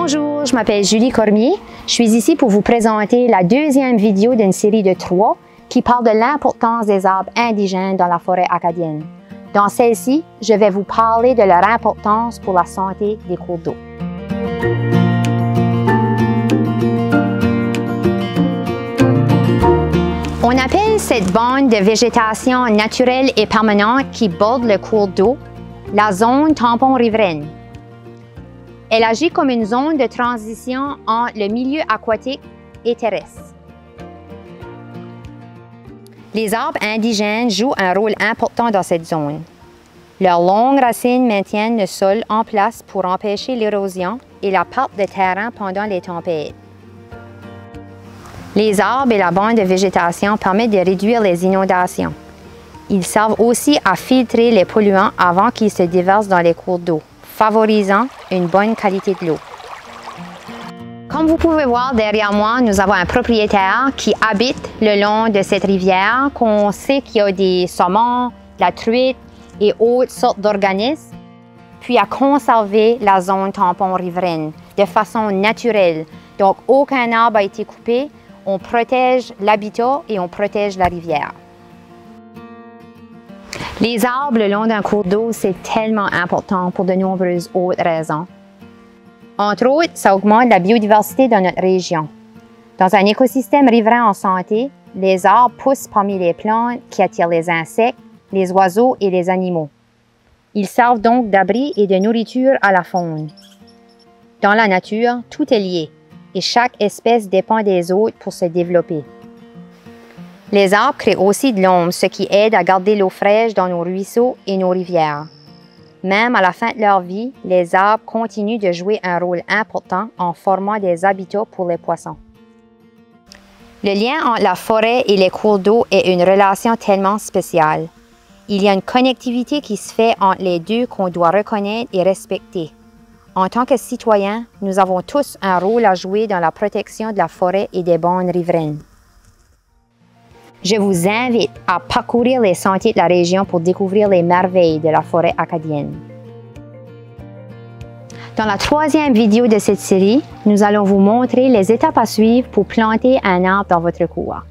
Bonjour, je m'appelle Julie Cormier. Je suis ici pour vous présenter la deuxième vidéo d'une série de 3 qui parle de l'importance des arbres indigènes dans la forêt acadienne. Dans celle-ci, je vais vous parler de leur importance pour la santé des cours d'eau. On appelle cette bande de végétation naturelle et permanente qui borde le cours d'eau la zone tampon riveraine. Elle agit comme une zone de transition entre le milieu aquatique et terrestre. Les arbres indigènes jouent un rôle important dans cette zone. Leurs longues racines maintiennent le sol en place pour empêcher l'érosion et la perte de terrain pendant les tempêtes. Les arbres et la bande de végétation permettent de réduire les inondations. Ils servent aussi à filtrer les polluants avant qu'ils se déversent dans les cours d'eau, favorisant une bonne qualité de l'eau. Comme vous pouvez voir derrière moi, nous avons un propriétaire qui habite le long de cette rivière, qu'on sait qu'il y a des saumons, la truite et autres sortes d'organismes, puis à conserver la zone tampon riveraine de façon naturelle. Donc, aucun arbre a été coupé, on protège l'habitat et on protège la rivière. Les arbres le long d'un cours d'eau, c'est tellement important pour de nombreuses autres raisons. Entre autres, ça augmente la biodiversité dans notre région. Dans un écosystème riverain en santé, les arbres poussent parmi les plantes qui attirent les insectes, les oiseaux et les animaux. Ils servent donc d'abri et de nourriture à la faune. Dans la nature, tout est lié et chaque espèce dépend des autres pour se développer. Les arbres créent aussi de l'ombre, ce qui aide à garder l'eau fraîche dans nos ruisseaux et nos rivières. Même à la fin de leur vie, les arbres continuent de jouer un rôle important en formant des habitats pour les poissons. Le lien entre la forêt et les cours d'eau est une relation tellement spéciale. Il y a une connectivité qui se fait entre les deux qu'on doit reconnaître et respecter. En tant que citoyens, nous avons tous un rôle à jouer dans la protection de la forêt et des bandes riveraines. Je vous invite à parcourir les sentiers de la région pour découvrir les merveilles de la forêt acadienne. Dans la troisième vidéo de cette série, nous allons vous montrer les étapes à suivre pour planter un arbre dans votre cour.